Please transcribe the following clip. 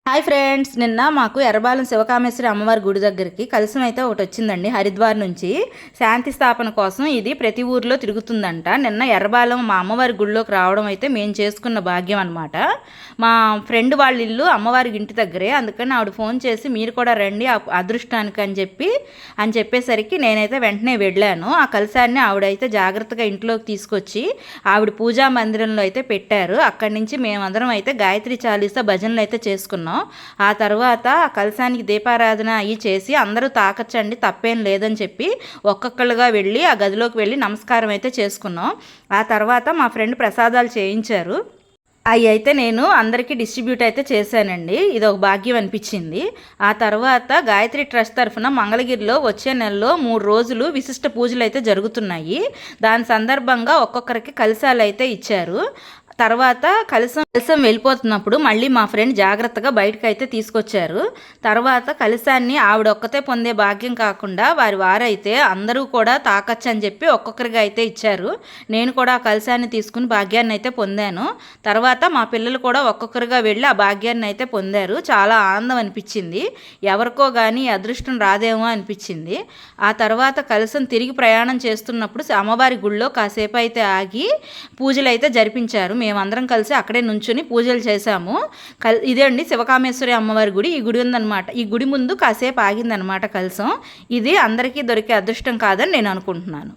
Hi friends, నిన్న మాకు ఎర్రబాలెం శివకామేశ్వరి అమ్మవారి గుడి దగ్గరికి కలశం అయితే ఒకటి వచ్చిందండి. హరిద్వార్ నుంచి శాంతి స్థాపన కోసం ఇది ప్రతి ఊరిలో తిరుగుతుందంట. నిన్న ఎర్రబాలెం మా అమ్మవారి గుడిలోకి రావడం అయితే మేము చేసుకున్న భాగ్యం అనమాట. మా ఫ్రెండ్ వాళ్ళ ఇల్లు అమ్మవారి ఇంటి దగ్గరే, అందుకని ఆవిడ ఫోన్ చేసి మీరు కూడా రండి అదృష్టానికి అని చెప్పేసరికి నేనైతే వెంటనే వెళ్ళాను. ఆ కలశాన్ని ఆవిడైతే జాగ్రత్తగా ఇంట్లోకి తీసుకొచ్చి ఆవిడ పూజా మందిరంలో అయితే పెట్టారు. అక్కడి నుంచి మేమందరం అయితే గాయత్రి చాలీసా భజనలు అయితే చేసుకున్నాం. ఆ తర్వాత కలశానికి దీపారాధన అయ్యి చేసి అందరూ తాకచ్చండి, తప్పేం లేదని చెప్పి ఒక్కొక్కరుగా వెళ్ళి ఆ గదిలోకి వెళ్ళి నమస్కారం అయితే చేసుకున్నాం. ఆ తర్వాత మా ఫ్రెండ్ ప్రసాదాలు చేయించారు. అవి అయితే నేను అందరికీ డిస్ట్రిబ్యూట్ అయితే చేశానండి. ఇది ఒక భాగ్యం అనిపించింది. ఆ తర్వాత గాయత్రి ట్రస్ట్ తరఫున మంగళగిరిలో వచ్చే నెలలో 3 రోజులు విశిష్ట పూజలు అయితే జరుగుతున్నాయి. దాని సందర్భంగా ఒక్కొక్కరికి కలశాలు అయితే ఇచ్చారు. తర్వాత కలశం వెళ్ళిపోతున్నప్పుడు మళ్ళీ మా ఫ్రెండ్ జాగ్రత్తగా బయటకు అయితే తీసుకొచ్చారు. తర్వాత కలశాన్ని ఆవిడ ఒక్కతే పొందే భాగ్యం కాకుండా వారైతే అందరూ కూడా తాకచ్చు అని చెప్పి ఒక్కొక్కరిగా అయితే ఇచ్చారు. నేను కూడా ఆ కలశాన్ని తీసుకుని భాగ్యాన్ని అయితే పొందాను. తర్వాత మా పిల్లలు కూడా ఒక్కొక్కరుగా వెళ్ళి ఆ భాగ్యాన్ని అయితే పొందారు. చాలా ఆనందం అనిపించింది. ఎవరికో కానీ అదృష్టం రాదేమో అనిపించింది. ఆ తర్వాత కలశం తిరిగి ప్రయాణం చేస్తున్నప్పుడు అమ్మవారి గుళ్ళో కాసేపు అయితే ఆగి పూజలు అయితే జరిపించారు. మేమందరం కలిసి అక్కడే నుంచుని పూజలు చేశాము. ఇదే అండి శివకామేశ్వరి అమ్మవారి గుడి. ఈ గుడి ఉందన్నమాట. ఈ గుడి ముందు కాసేపు ఆగిందనమాట కలశం. ఇది అందరికీ దొరికే అదృష్టం కాదని నేను అనుకుంటున్నాను.